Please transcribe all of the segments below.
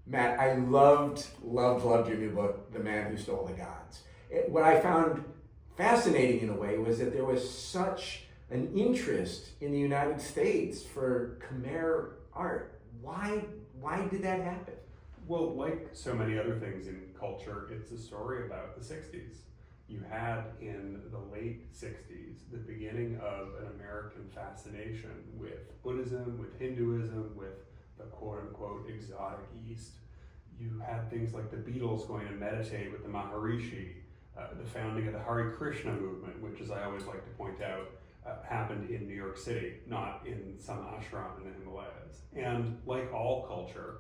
Matt, I loved your new book, The Man Who Stole the Gods. What I found fascinating in a way was that there was such an interest in the United States for Khmer art. Why did that happen? Well, like so many other things in culture, it's a story about the 60s. You had in the late 60s the beginning of an American fascination with Buddhism, with Hinduism, with the quote-unquote exotic East. You had things like the Beatles going to meditate with the Maharishi, the founding of the Hare Krishna movement, which, as I always like to point out, happened in New York City, not in some ashram in the Himalayas. And like all culture,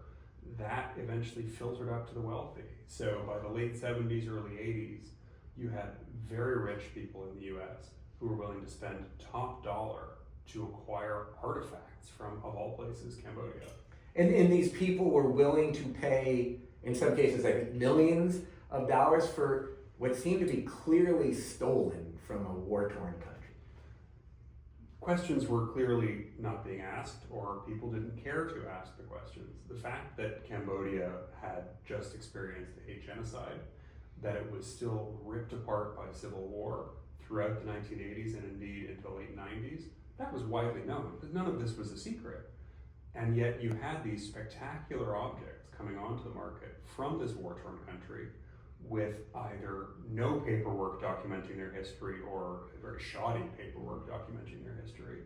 that eventually filtered up to the wealthy. So by the late 70s, early 80s, you had very rich people in the US who were willing to spend top dollar to acquire artifacts from, of all places, Cambodia. And these people were willing to pay, in some cases, I think, millions of dollars for what seemed to be clearly stolen from a war-torn country. Questions were clearly not being asked, or people didn't care to ask the questions. The fact that Cambodia had just experienced a genocide, that it was still ripped apart by civil war throughout the 1980s and indeed into the late 90s, that was widely known. None of this was a secret. And yet you had these spectacular objects coming onto the market from this war-torn country with either no paperwork documenting their history or very shoddy paperwork documenting their history.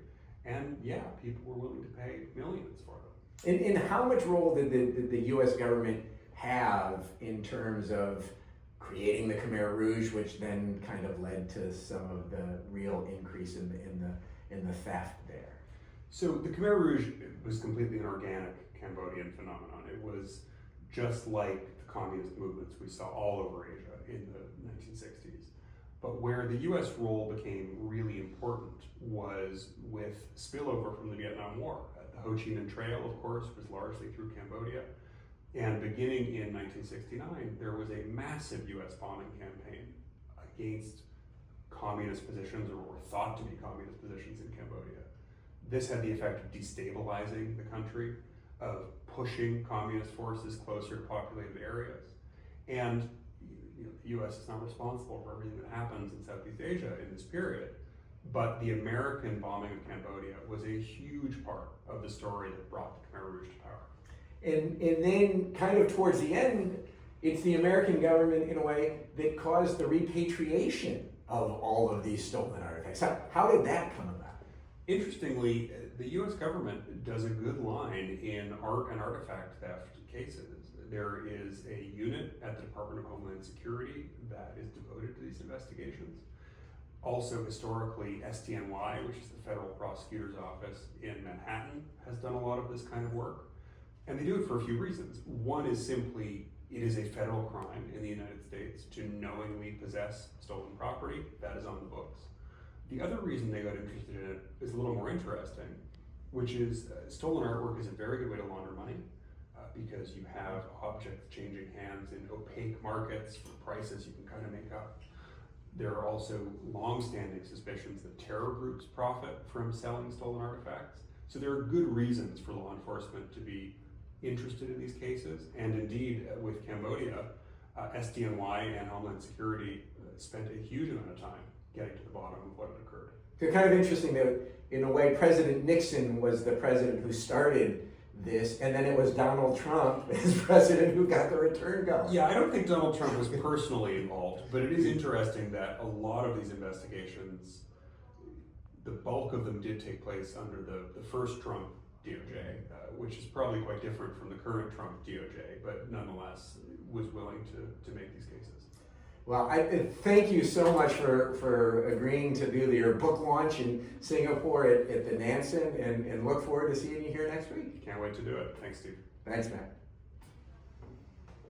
And yeah, people were willing to pay millions for them. And how much role did the US government have in terms of creating the Khmer Rouge, which then kind of led to some of the real increase in the theft there? So the Khmer Rouge was completely an organic Cambodian phenomenon. It was just like the communist movements we saw all over Asia in the 1960s. But where the US role became really important was with spillover from the Vietnam War. The Ho Chi Minh Trail, of course, was largely through Cambodia. And beginning in 1969, there was a massive US bombing campaign against communist positions, or what were thought to be communist positions in Cambodia. This had the effect of destabilizing the country, of pushing communist forces closer to populated areas. And the US is not responsible for everything that happens in Southeast Asia in this period, but the American bombing of Cambodia was a huge part of the story that brought the Khmer Rouge to power. And then kind of towards the end, it's the American government, in a way, that caused the repatriation of all of these stolen artifacts. How did that come about? Interestingly, the US government does a good line in art and artifact theft cases. There is a unit at the Department of Homeland Security that is devoted to these investigations. Also, historically, SDNY, which is the Federal Prosecutor's Office in Manhattan, has done a lot of this kind of work. And they do it for a few reasons. One is simply, it is a federal crime in the United States to knowingly possess stolen property. That is on the books. The other reason they got interested in it is a little more interesting, which is stolen artwork is a very good way to launder money because you have objects changing hands in opaque markets for prices you can kind of make up. There are also long-standing suspicions that terror groups profit from selling stolen artifacts. So there are good reasons for law enforcement to be interested in these cases. And indeed, with Cambodia, SDNY and Homeland Security spent a huge amount of time getting to the bottom of what had occurred. It's kind of interesting that, in a way, President Nixon was the president who started this, and then it was Donald Trump as president who got the return going. Yeah, I don't think Donald Trump was personally involved, but it is interesting that a lot of these investigations, the bulk of them did take place under the first Trump DOJ, which is probably quite different from the current Trump DOJ, but nonetheless was willing to make these cases. Well, I thank you so much for agreeing to do your book launch in Singapore at the Nanson, and look forward to seeing you here next week. Can't wait to do it. Thanks, Steve. Thanks, Matt.